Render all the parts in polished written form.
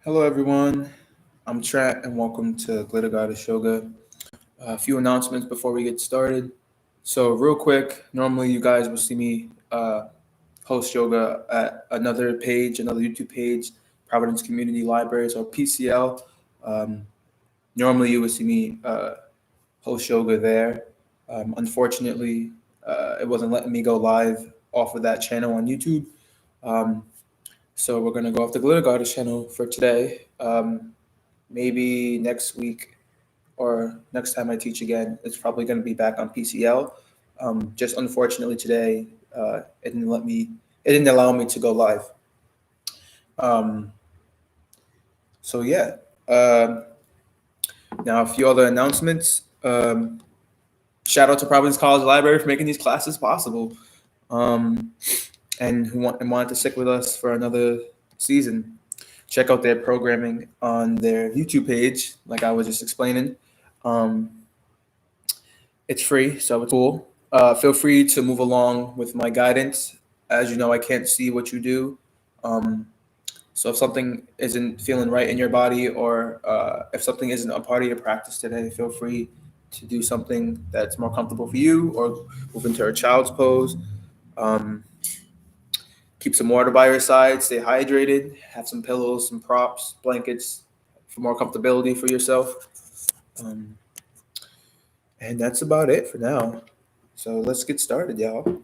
Hello, everyone. I'm Trent, and welcome to Glitter Goddess Yoga. A few announcements before we get started. So, real quick, normally you guys will see me host yoga at another page, another YouTube page, Providence Community Libraries or PCL. Um, Normally, you would see me host yoga there. Unfortunately, it wasn't letting me go live off of that channel on YouTube. Um, so, we're going to go off the Glitter Goddess channel for today. Maybe next week or next time I teach again, it's probably going to be back on PCL. Just unfortunately today, it didn't allow me to go live. Um, so yeah. Um, Now a few other announcements. Shout out to Providence College Library for making these classes possible, um, and wanted to stick with us for another season. Check out their programming on their YouTube page, like I was just explaining. Um, It's free, so it's cool. Feel free to move along with my guidance. As you know, I can't see what you do. Um, so if something isn't feeling right in your body, or if something isn't a part of your practice today, feel free to do something that's more comfortable for you, or move into a child's pose. Um, Keep some water by your side. Stay hydrated. Have some pillows, some props, blankets for more comfortability for yourself. Um, and that's about it for now. So let's get started, y'all.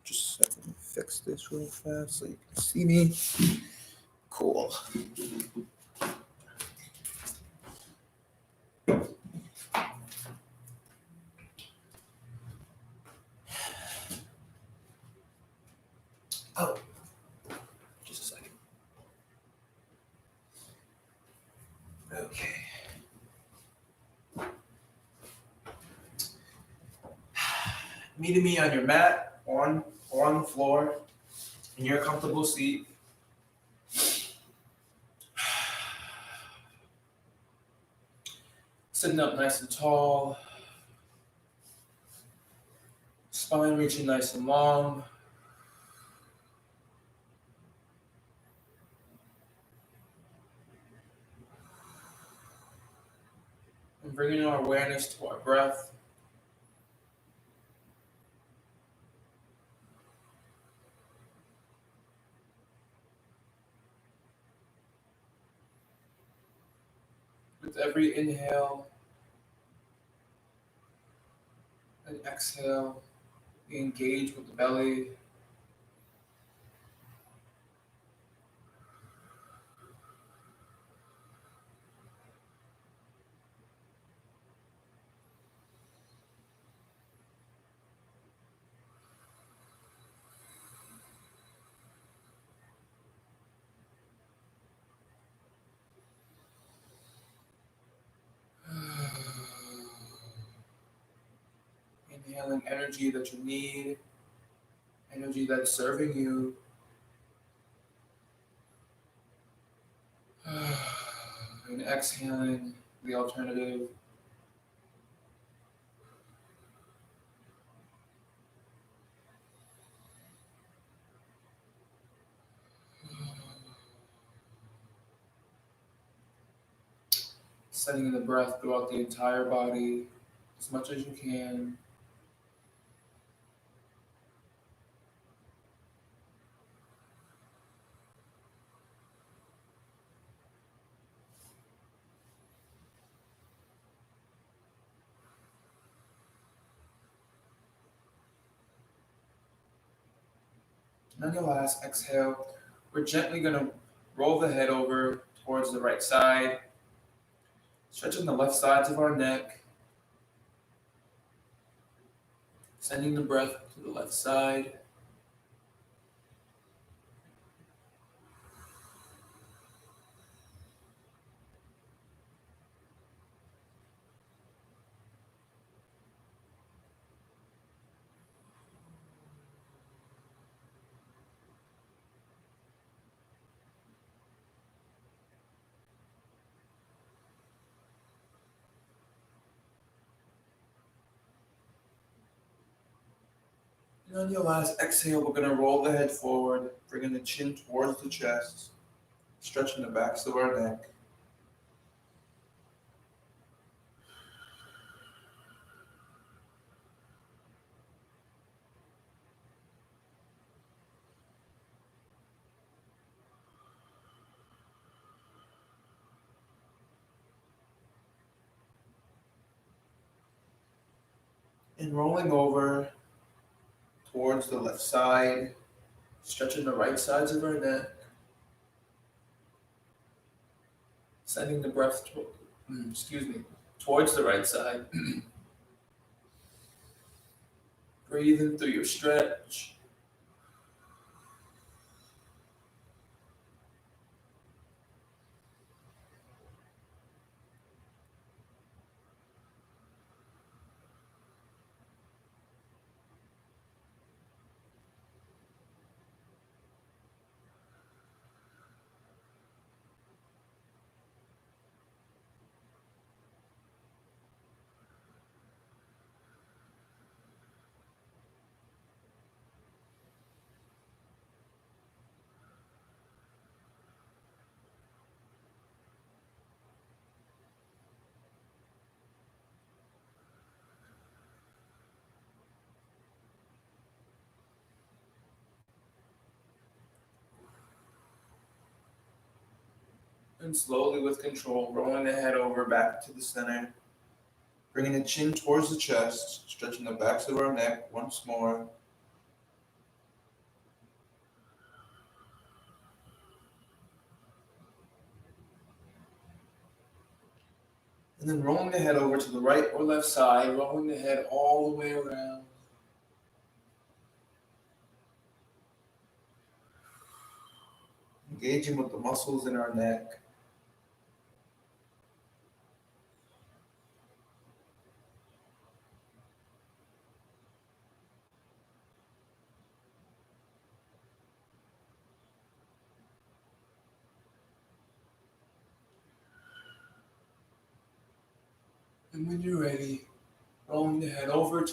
Just a second, fix this real fast so you can see me. Cool. Oh, just a second. Okay. Meeting me on your mat, on the floor, in your comfortable seat. Sitting up nice and tall, spine reaching nice and long. And bringing our awareness to our breath. With every inhale and exhale, we engage with the belly. Inhaling energy that you need, energy that's serving you. And exhaling the alternative. Sending the breath throughout the entire body as much as you can. And on your last exhale, we're gently going to roll the head over towards the right side, stretching the left sides of our neck, sending the breath to the left side. And on your last exhale, we're going to roll the head forward, bringing the chin towards the chest. stretching the backs of our neck. And rolling over towards the left side, stretching the right sides of our neck, sending the breath towards the right side. Breathing through your stretch. And slowly with control, rolling the head over back to the center. Bringing the chin towards the chest, stretching the backs of our neck once more. And then rolling the head over to the right or left side, rolling the head all the way around. Engaging with the muscles in our neck. And when you're ready, rolling the head over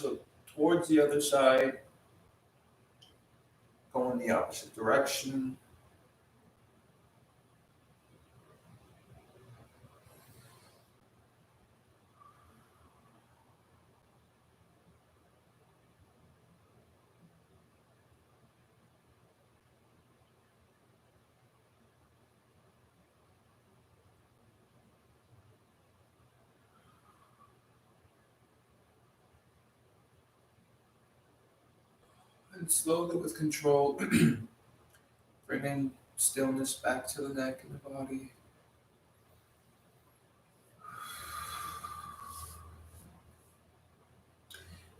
towards the other side, going the opposite direction. And slowly with control, bringing stillness back to the neck and the body.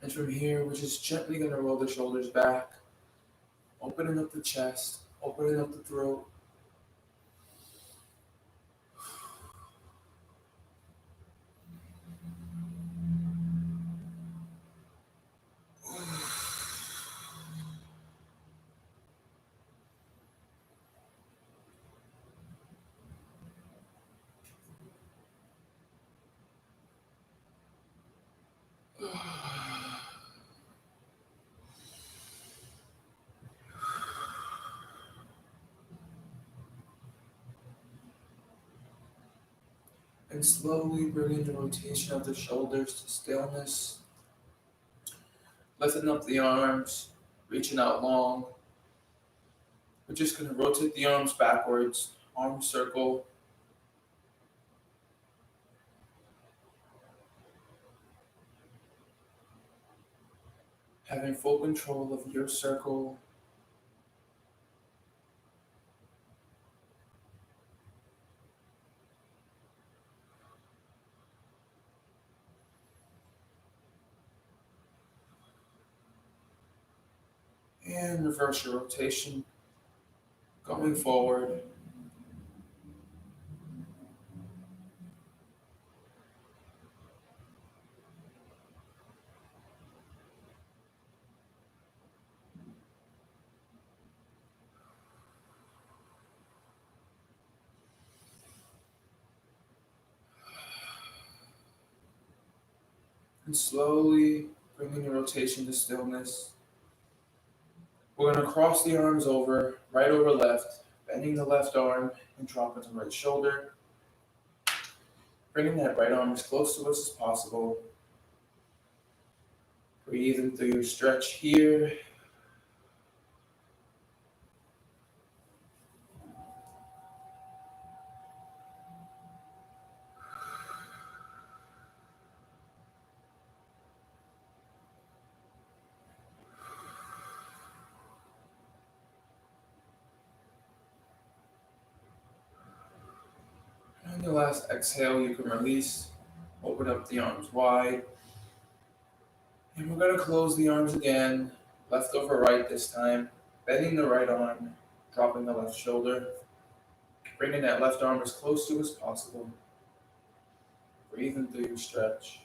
And from here, we're just gently going to roll the shoulders back, opening up the chest, opening up the throat. And slowly bringing the rotation of the shoulders to stillness. Lifting up the arms, reaching out long. We're just going to rotate the arms backwards, arm circle. Having full control of your circle. And reverse your rotation, going forward. And slowly bringing your rotation to stillness. We're going to cross the arms over, right over left, Bending the left arm and dropping the right shoulder. Bringing that right arm as close to us as possible. Breathing through your stretch here. On your last exhale, you can release. Open up the arms wide. And we're going to close the arms again. Left over right this time. Bending the right arm. Dropping the left shoulder. Bringing that left arm as close to as possible. Breathing through your stretch.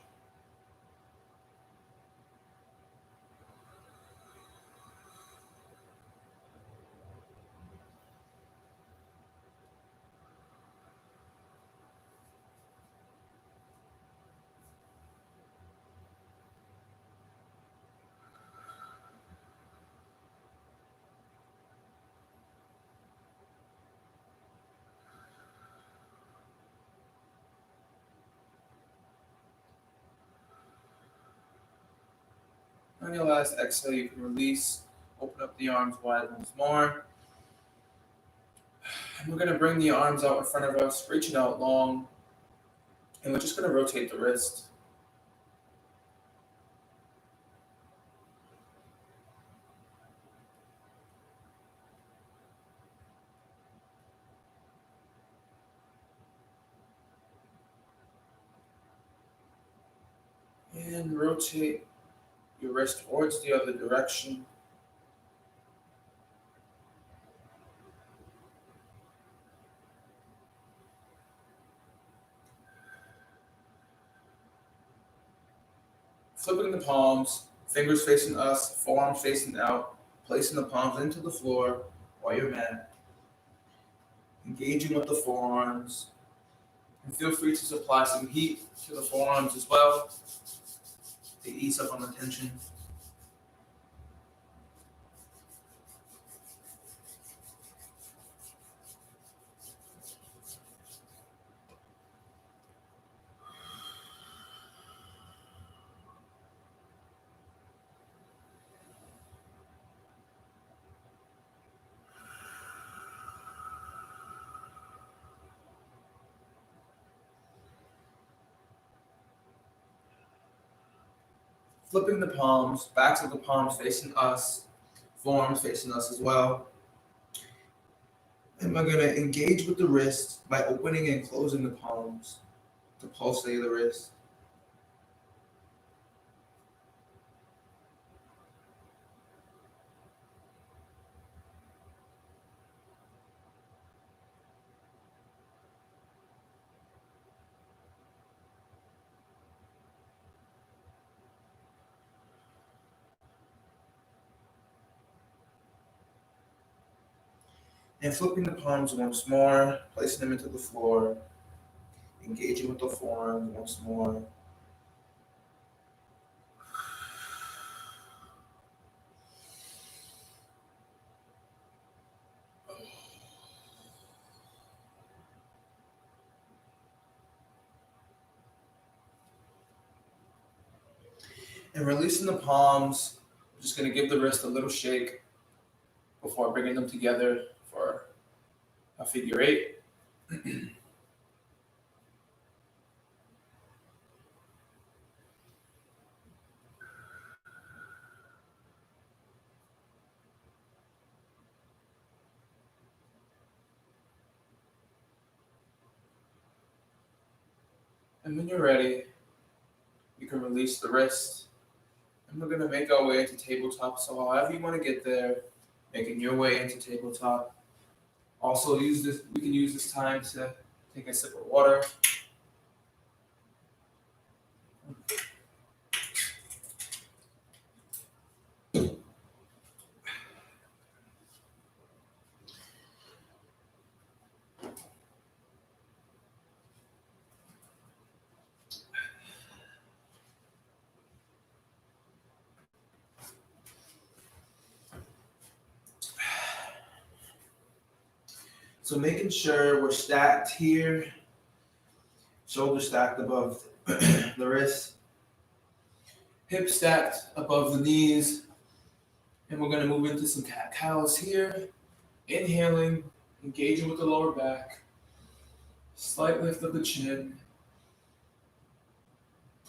On your last exhale, you can release. Open up the arms wide once more. And we're going to bring the arms out in front of us, reaching out long. And we're just going to rotate the wrist. And rotate your wrist towards the other direction. Flipping the palms, fingers facing us, forearms facing out, placing the palms into the floor or your mat. Engaging with the forearms. And feel free to supply some heat to the forearms as well to ease up on the tension. Flipping the palms, backs of the palms facing us, forearms facing us as well. And we're going to engage with the wrist by opening and closing the palms to pulsate the wrist. And flipping the palms once more, placing them into the floor, engaging with the forearms once more. And releasing the palms, I'm just going to give the wrist a little shake before bringing them together for a figure eight. And when you're ready, you can release the wrist. And we're going to make our way into tabletop. So however you want to get there, making your way into tabletop. Also we can use this time to take a sip of water. So making sure we're stacked here, shoulders stacked above the wrists, hips stacked above the knees, and we're going to move into some cat-cows here. Inhaling, engaging with the lower back, slight lift of the chin,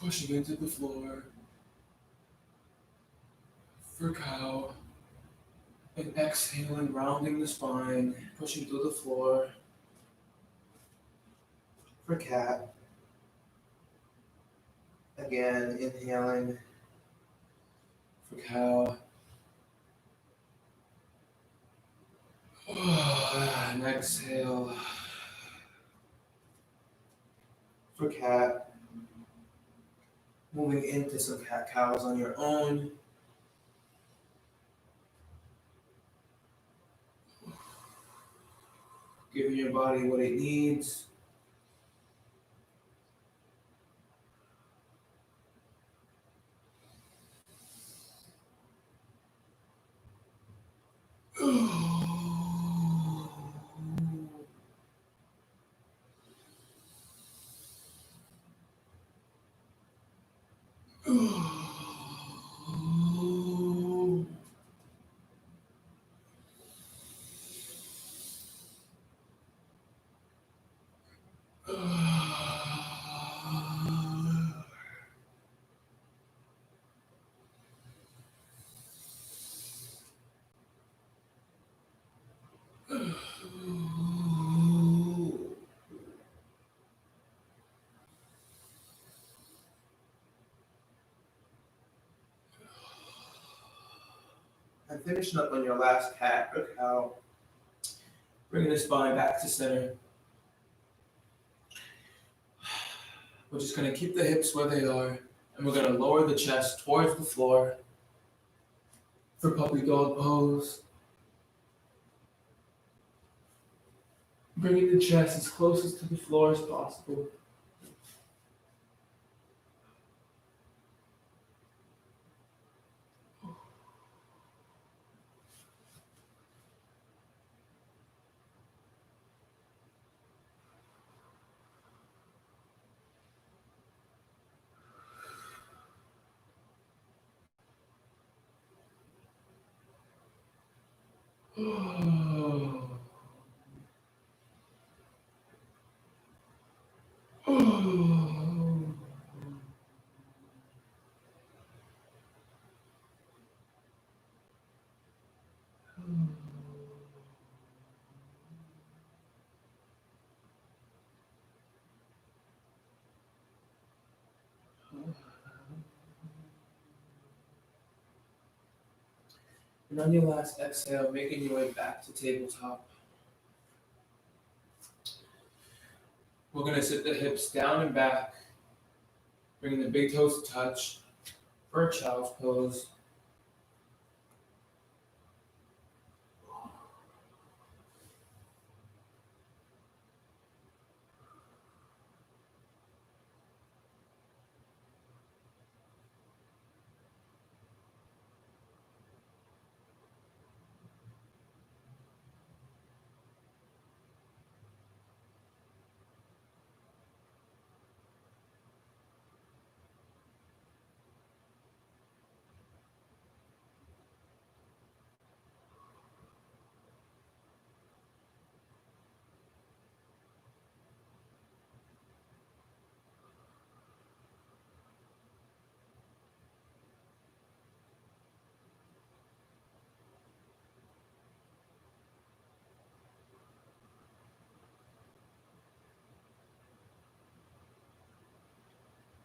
pushing into the floor for cow, and exhaling, rounding the spine, pushing through the floor for cat. Again, inhaling for cow. And exhale for cat. Moving into some cat cows on your own. Giving your body what it needs. And finishing up on your last cat or cow, bringing the spine back to center. We're just going to keep the hips where they are, and we're going to lower the chest towards the floor for puppy dog pose. Bringing the chest as close to the floor as possible. And on your last exhale, making your way back to tabletop. We're going to sit the hips down and back, bringing the big toes to touch for a child's pose.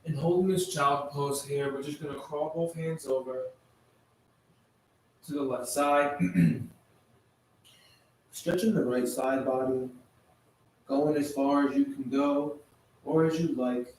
And holding this child pose here, we're just going to crawl both hands over to the left side. Stretching the right side body, going as far as you can go or as you like.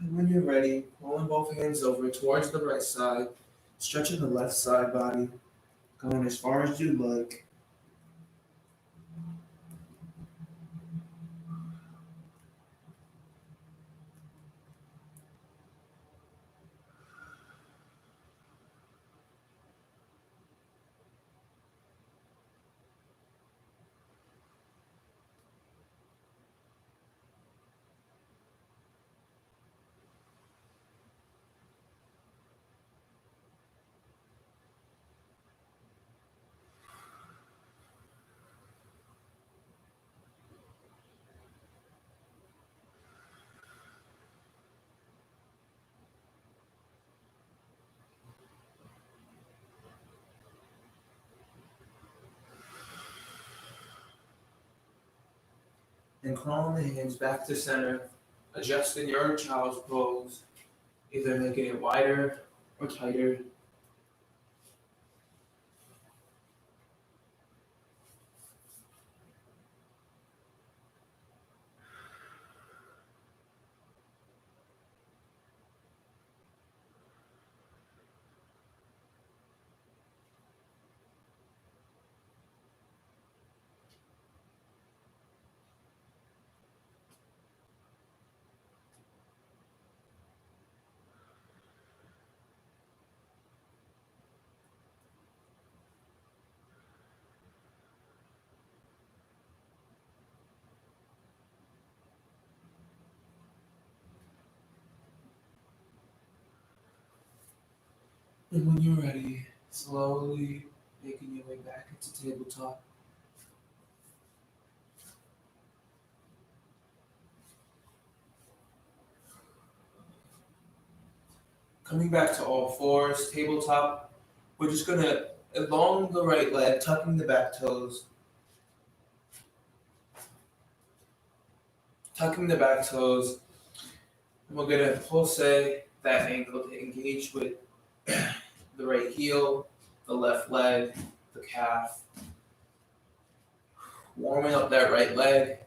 And when you're ready, rolling both hands over towards the right side, stretching the left side body, going as far as you like. And crawling the hands back to center, adjusting your child's pose, either making it wider or tighter. And when you're ready, slowly making your way back into tabletop. Coming back to all fours, tabletop. We're just gonna, along the right leg, tucking the back toes. Tucking the back toes. And we're gonna pulse that ankle to engage with the right heel, the left leg, the calf. Warming up that right leg.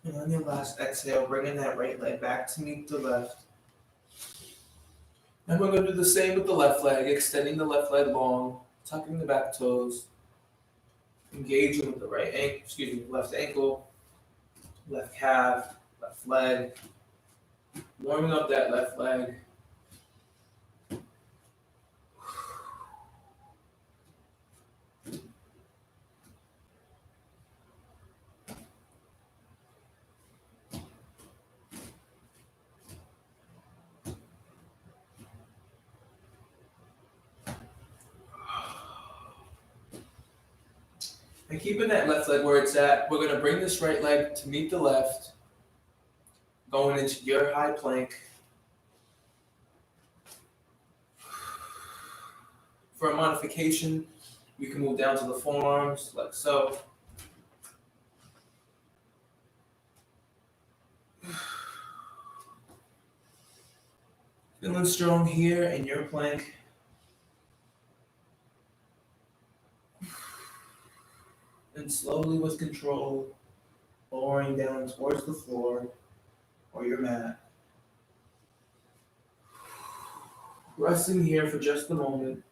And on your last exhale, bringing that right leg back to meet the left. And we're going to do the same with the left leg, extending the left leg long, tucking the back toes, engaging with the left ankle, left calf, left leg, warming up that left leg. And keeping that left leg where it's at, we're going to bring this right leg to meet the left, going into your high plank. For a modification, we can move down to the forearms, like so. Feeling strong here in your plank. And slowly with control, lowering down towards the floor or your mat. Resting here for just a moment.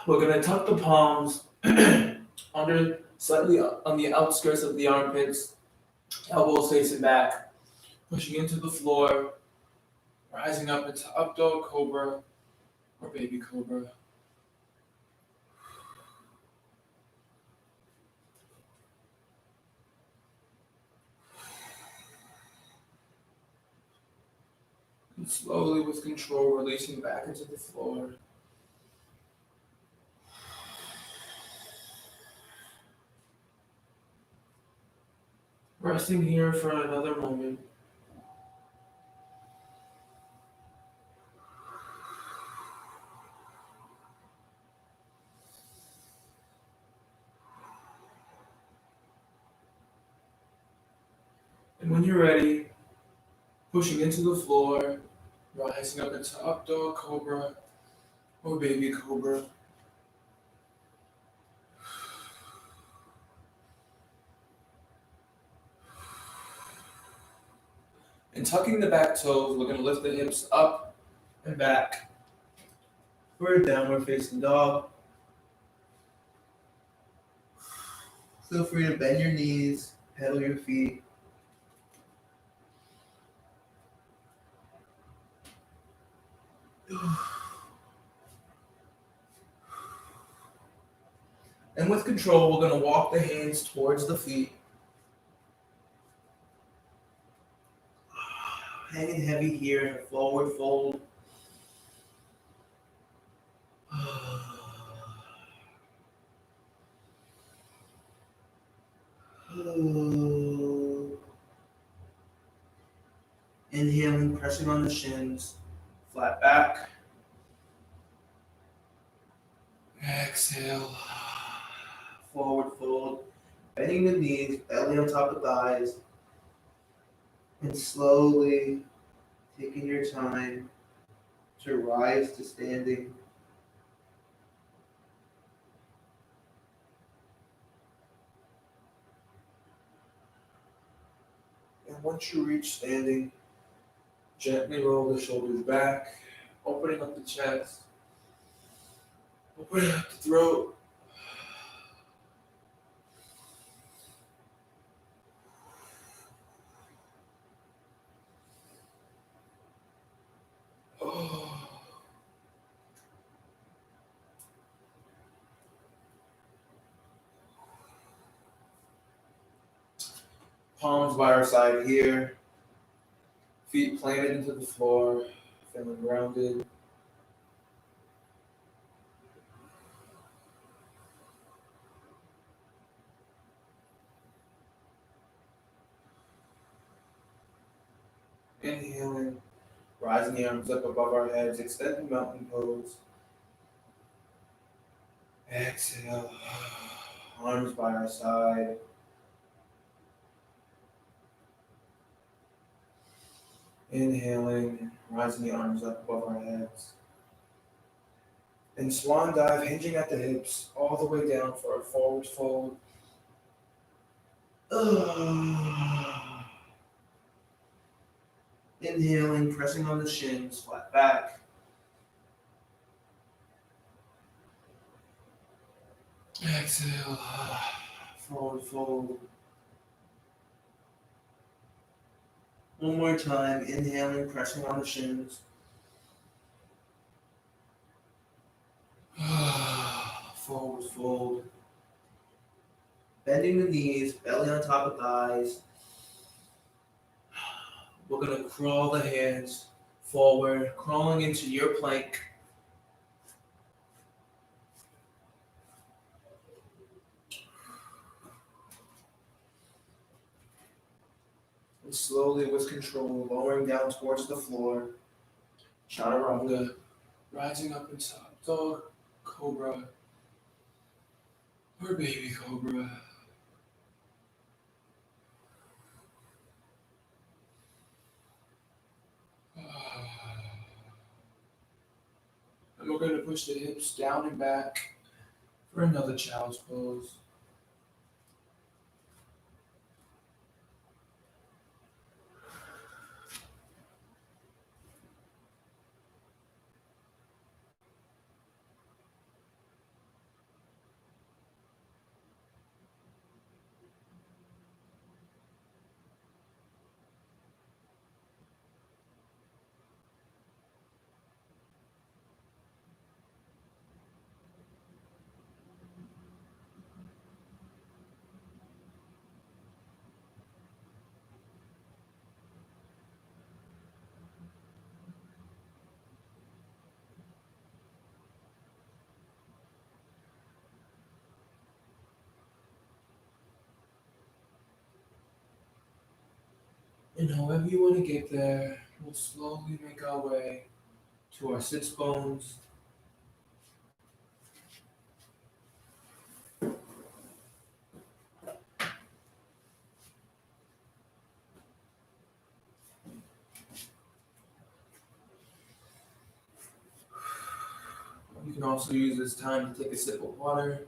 We're going to tuck the palms under, slightly on the outskirts of the armpits, elbows facing back, pushing into the floor, rising up into up dog cobra or baby cobra. And slowly with control, releasing back into the floor. Resting here for another moment. And when you're ready, pushing into the floor, rising up into up dog cobra or baby cobra. And tucking the back toes, we're going to lift the hips up and back for a downward facing dog. Feel free to bend your knees, pedal your feet. And with control, we're going to walk the hands towards the feet. Hanging heavy here in a forward fold. Inhaling, pressing on the shins, flat back. Exhale, forward fold, bending the knees, belly on top of thighs, and slowly taking your time to rise to standing. And once you reach standing, gently roll the shoulders back, opening up the chest, opening up the throat. Palms by our side here, feet planted into the floor, feeling grounded. Inhaling, rising the arms up above our heads, extending mountain pose. Exhale, arms by our side. Inhaling, rising the arms up above our heads. And swan dive, hinging at the hips, all the way down for a forward fold. Inhaling, pressing on the shins, flat back. Exhale, forward fold. One more time, inhaling, pressing on the shins. Forward fold. Bending the knees, belly on top of thighs. We're going to crawl the hands forward, crawling into your plank. And slowly, with control, lowering down towards the floor. Chaturanga, rising up into dog, cobra, or baby cobra. And we're going to push the hips down and back for another child's pose. And however you want to get there, we'll slowly make our way to our sits bones. can also use this time to take a sip of water.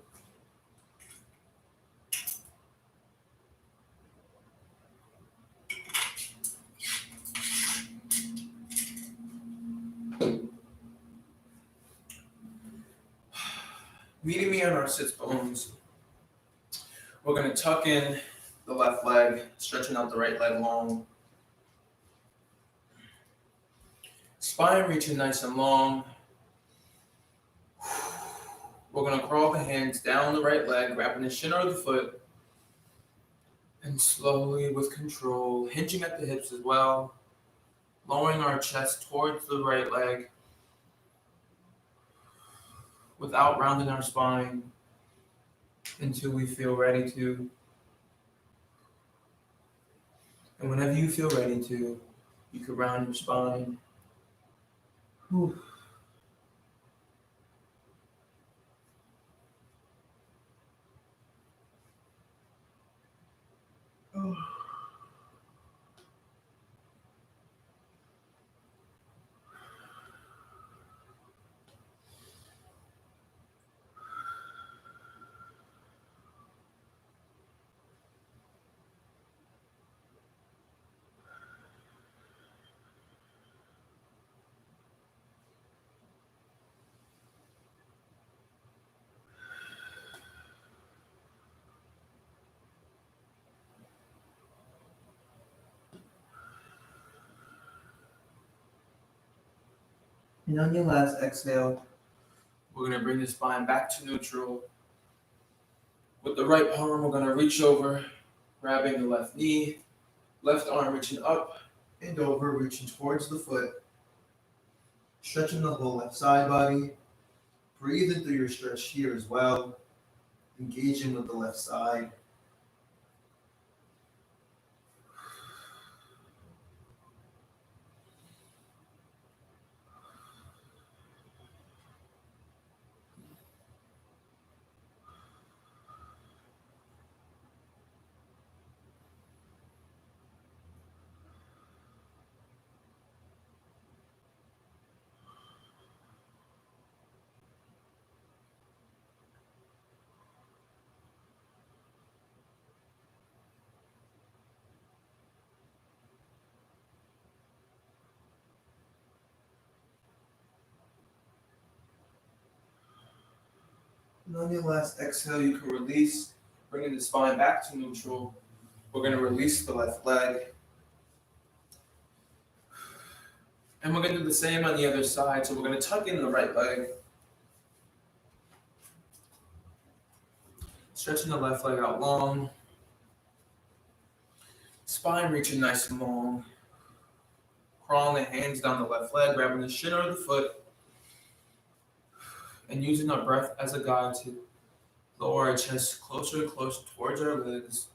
Meeting me on our sits bones, we're going to tuck in the left leg, stretching out the right leg long. Spine reaching nice and long. We're going to crawl the hands down the right leg, grabbing the shin or the foot, and slowly, with control, hinging at the hips as well, lowering our chest towards the right leg without rounding our spine until we feel ready to. And whenever you feel ready to, you can round your spine. Whew. Oh. And on your last exhale, we're going to bring the spine back to neutral. With the right palm, we're going to reach over, grabbing the left knee, left arm reaching up and over, reaching towards the foot, stretching the whole left side body. Breathing through your stretch here as well, engaging with the left side. And on your last exhale, you can release, bringing the spine back to neutral. We're going to release the left leg. And we're going to do the same on the other side. So we're going to tuck in the right leg. Stretching the left leg out long. Spine reaching nice and long. Crawling the hands down the left leg, grabbing the shin or the foot. And using our breath as a guide to lower our chest closer and closer towards our legs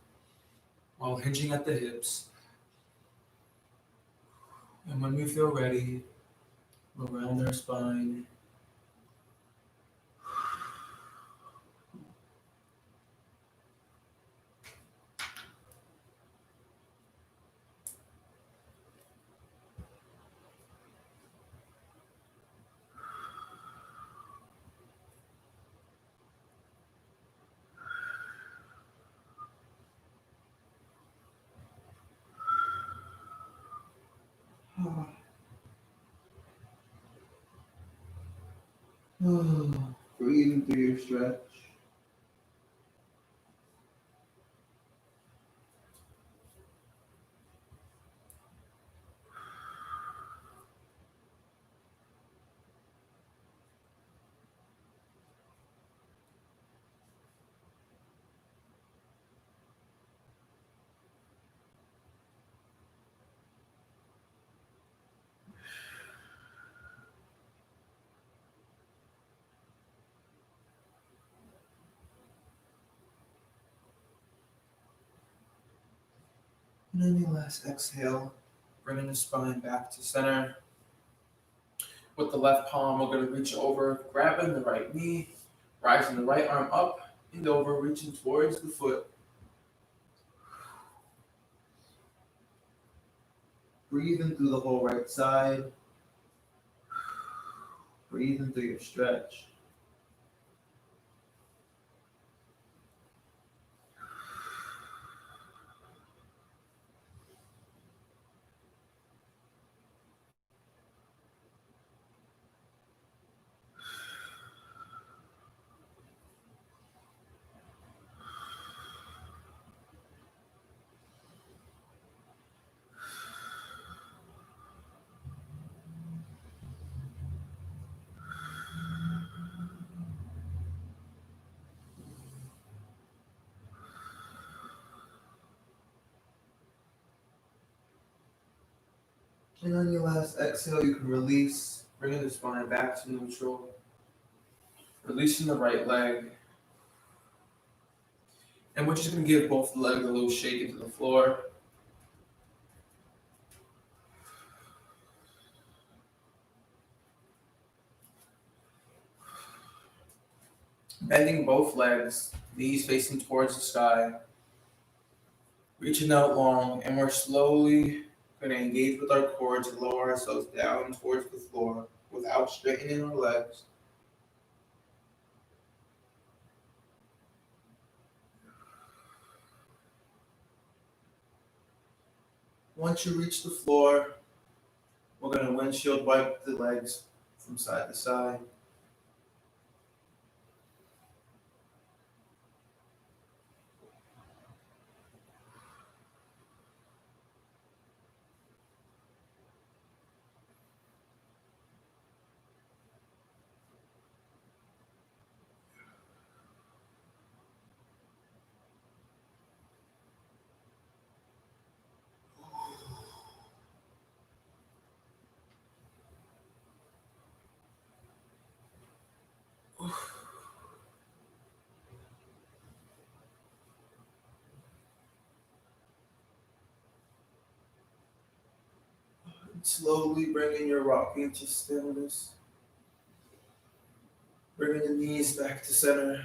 while hinging at the hips. And when we feel ready, we'll round our spine. Breathing through your stretch. And on your last exhale, bringing the spine back to center. With the left palm, we're going to reach over, grabbing the right knee, rising the right arm up and over, reaching towards the foot. Breathing through the whole right side. Breathing through your stretch. And on your last exhale, you can release, bringing the spine back to neutral, releasing the right leg. And we're just going to give both legs a little shake into the floor. Bending both legs, knees facing towards the sky, reaching out long, and we're slowly going to engage with our core to lower ourselves down towards the floor without straightening our legs. Once you reach the floor, we're going to windshield wipe the legs from side to side. Slowly bringing your rocking to stillness. Bringing the knees back to center.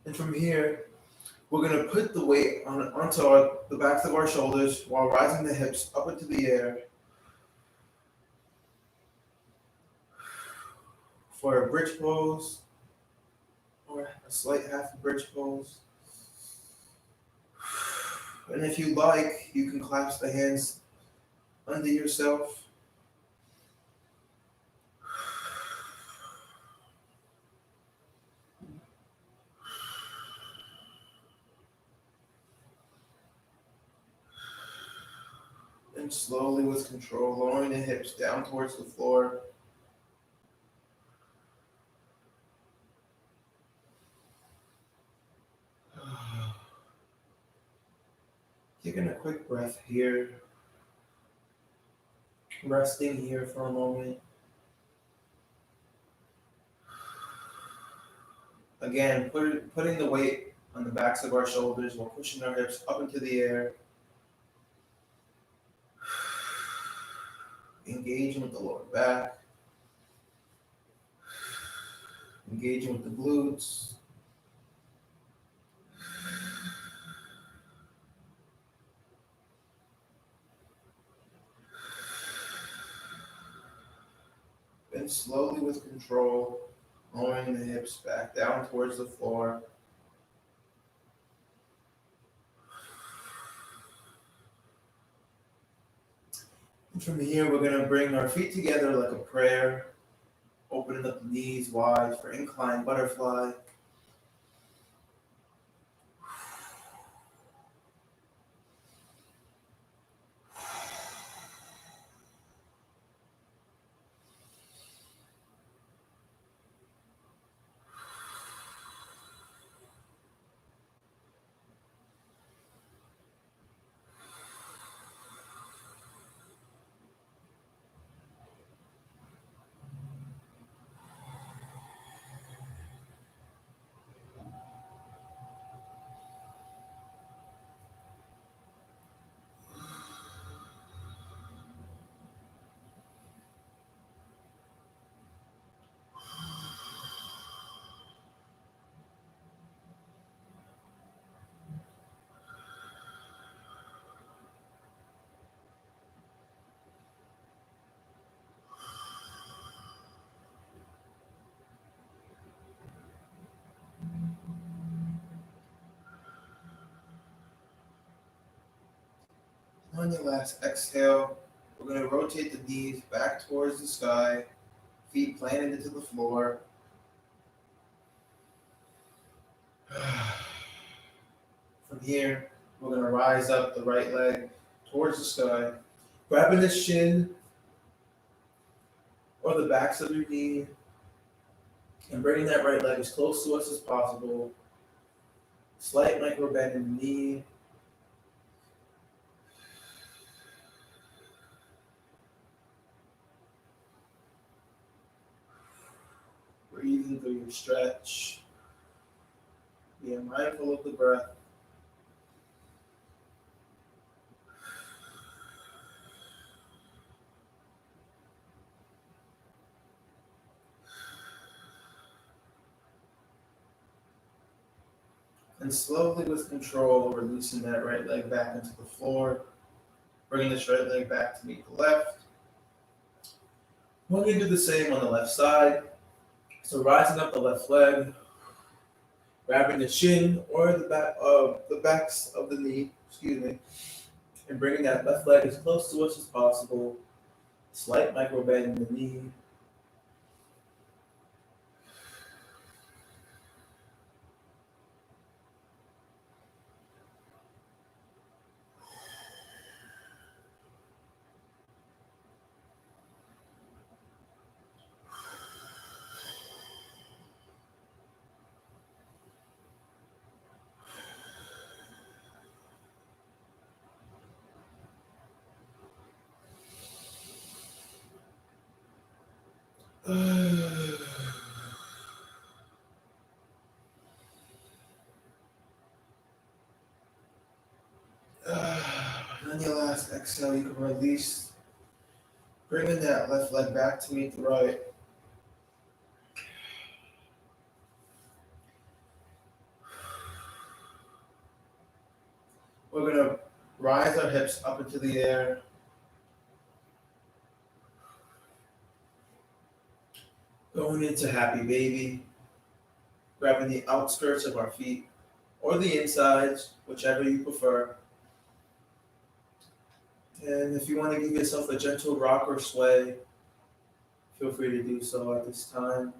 And from here, we're going to put the weight onto the backs of our shoulders while rising the hips up into the air for a bridge pose or a slight half bridge pose. And if you like, you can clasp the hands under yourself. And slowly with control, lowering the hips down towards the floor. Taking a quick breath here. Resting here for a moment. Again, putting the weight on the backs of our shoulders while pushing our hips up into the air. Engaging with the lower back. Engaging with the glutes. And slowly with control, lowering the hips back down towards the floor. And from here, we're going to bring our feet together like a prayer, opening up the knees wide for inclined butterfly. On your last exhale, we're going to rotate the knees back towards the sky, feet planted into the floor. From here, we're going to rise up the right leg towards the sky, grabbing the shin or the backs of your knee, and bringing that right leg as close to us as possible. Slight micro bend in the knee. Breathing through your stretch. Being mindful of the breath. And slowly with control, releasing that right leg back into the floor. Bringing this right leg back to meet the left. We're going to do the same on the left side. So rising up the left leg, grabbing the shin or the backs of the knee, and bringing that left leg as close to us as possible. Slight micro bend in the knee. And on your last exhale, you can release, bringing that left leg back to meet the right. We're going to rise our hips up into the air. Going into happy baby. Grabbing the outskirts of our feet or the insides, whichever you prefer. And if you want to give yourself a gentle rock or sway, feel free to do so at this time.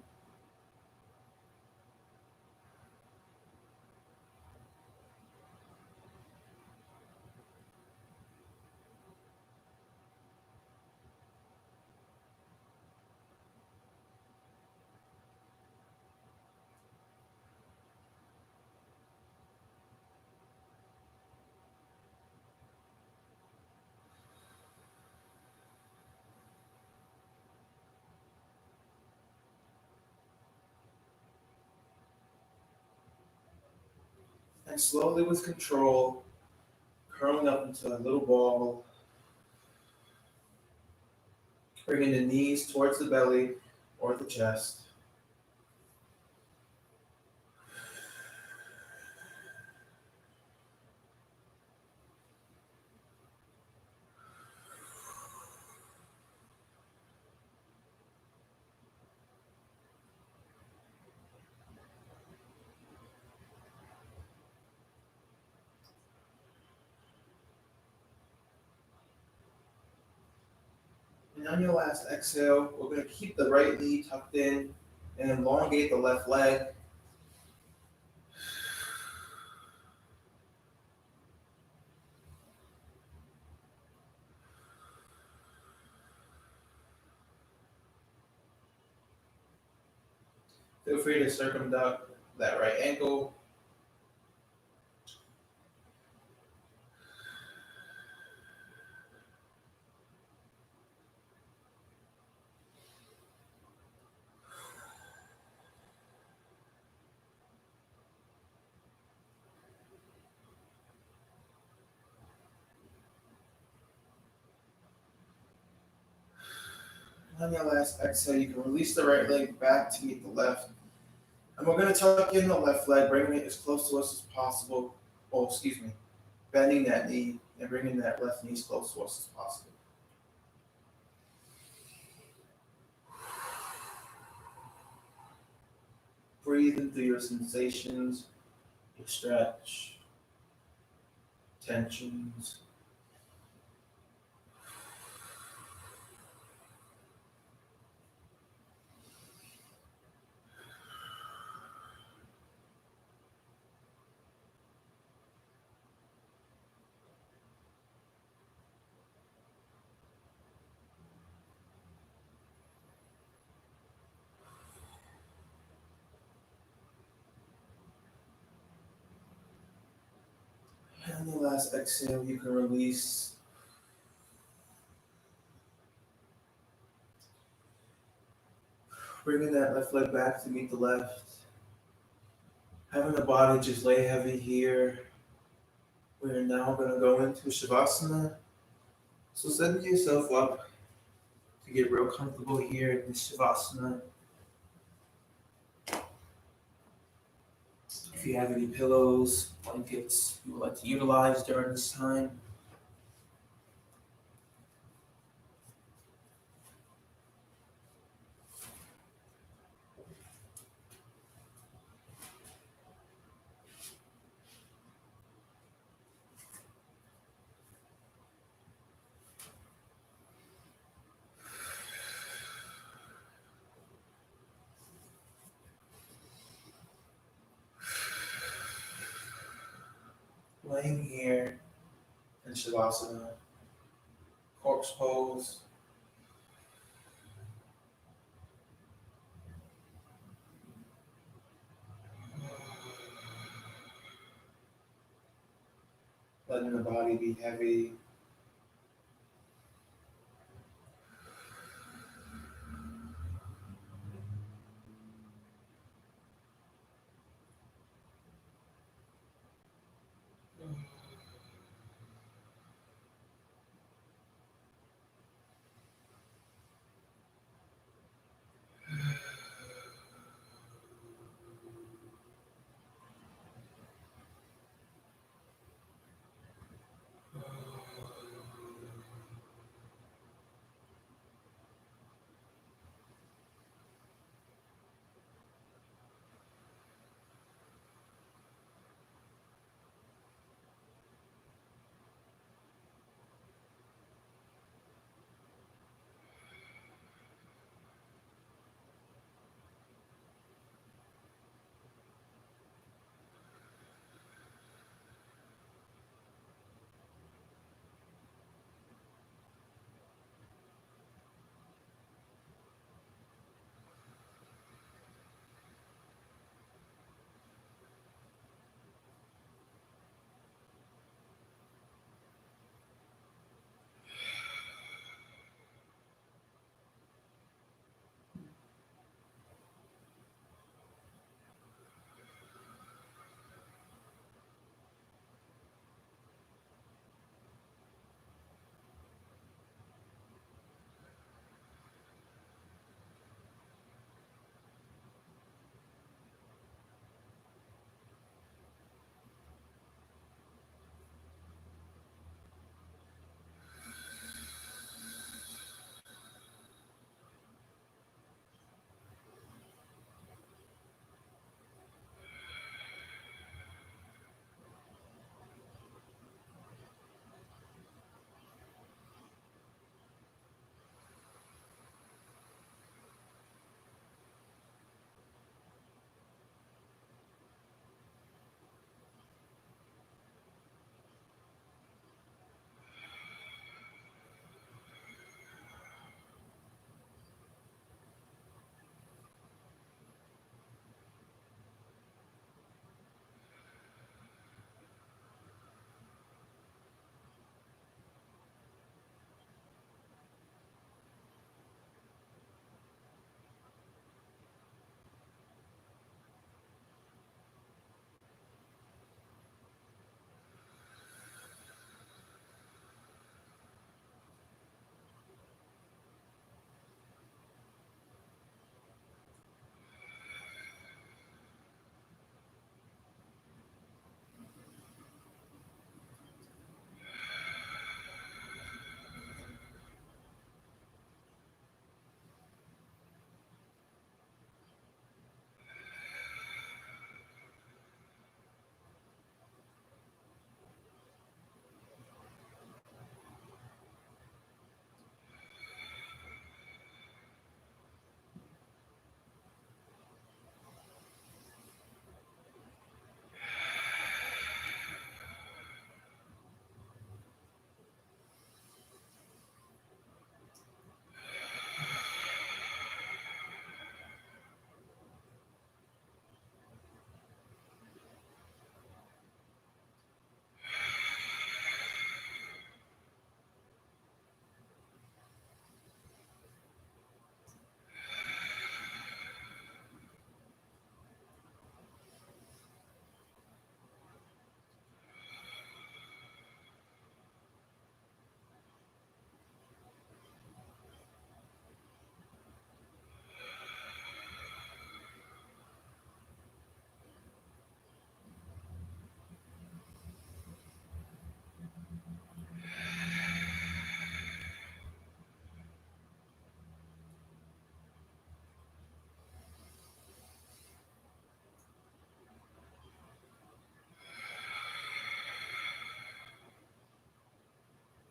And slowly with control, curling up into a little ball, bringing the knees towards the belly or the chest. And on your last exhale, we're going to keep the right knee tucked in and elongate the left leg. Feel free to circumduct that right ankle. On your last exhale, you can release the right leg back to meet the left. And we're going to tuck in the left leg, bringing it as close to us as possible. Bending that knee and bringing that left knee as close to us as possible. Breathing through your sensations, your stretch, tensions. And on the last exhale, you can release. Bringing that left leg back to meet the left. Having the body just lay heavy here. We're now going to go into Shavasana. So setting yourself up to get real comfortable here in this Shavasana. If you have any pillows, blankets you would like to utilize during this time. Laying here in Shavasana, corpse pose. Letting the body be heavy.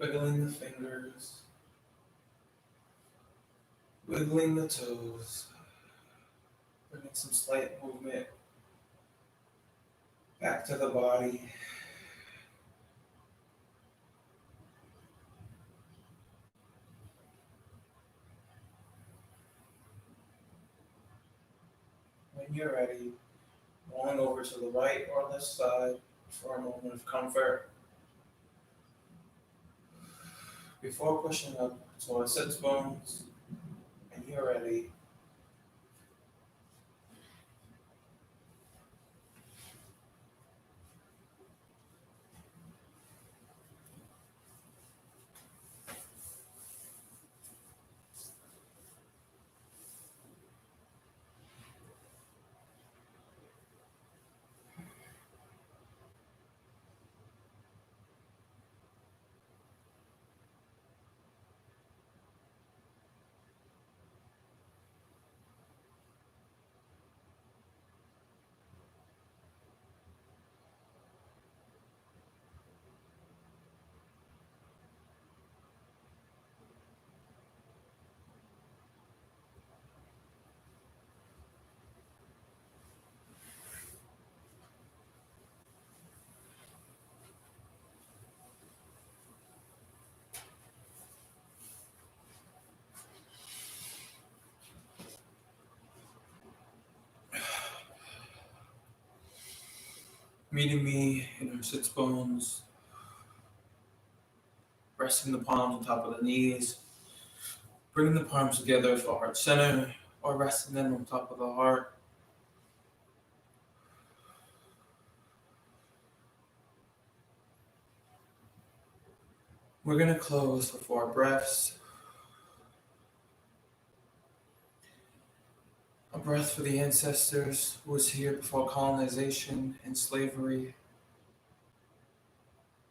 Wiggling the fingers, wiggling the toes, bringing some slight movement back to the body. When you're ready, rolling over to the right or left side for a moment of comfort. Before pushing up towards sits bones, and you're ready, meeting me in our sits bones, resting the palms on top of the knees, bringing the palms together for heart center, or resting them on top of the heart. We're going to close for 4 breaths. A breath for the ancestors who was here before colonization and slavery.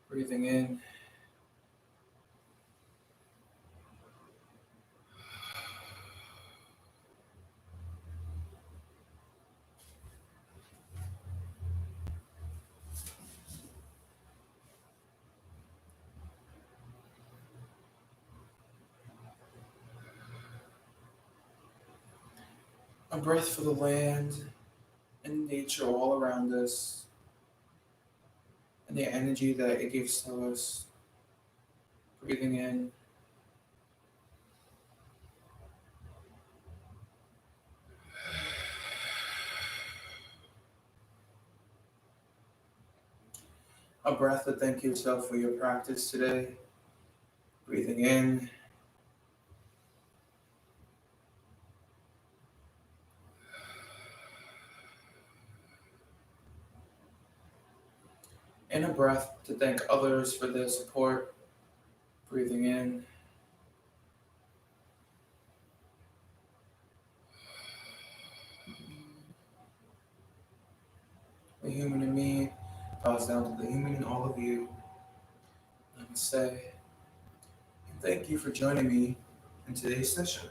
Breathing in. A breath for the land and nature all around us, and the energy that it gives to us. Breathing in. A breath to thank yourself for your practice today. Breathing in. And a breath to thank others for their support. Breathing in. The human in me bows down to the human in all of you. Namaste. And thank you for joining me in today's session.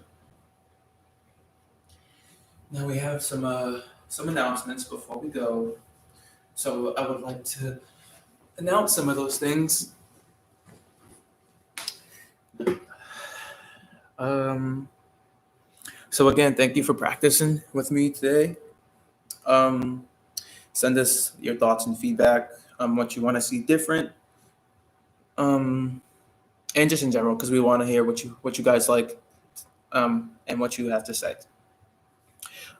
Now we have some announcements before we go. So I would like to announce some of those things. So again, thank you for practicing with me today. Send us your thoughts and feedback on what you want to see different, and just in general, because we want to hear what you guys like, and what you have to say.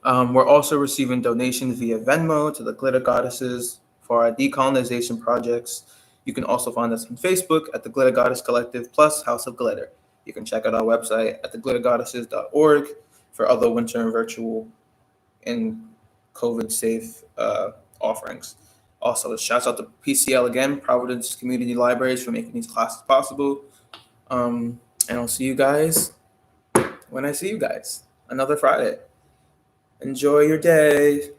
We're also receiving donations via Venmo to the Glitter Goddesses for our decolonization projects. You can also find us on Facebook at the Glitter Goddess Collective plus House of Glitter. You can check out our website at theglittergoddesses.org for other winter and virtual and COVID-safe offerings. Also, shouts out to PCL again, Providence Community Libraries, for making these classes possible. And I'll see you guys when I see you guys. Another Friday. Enjoy your day.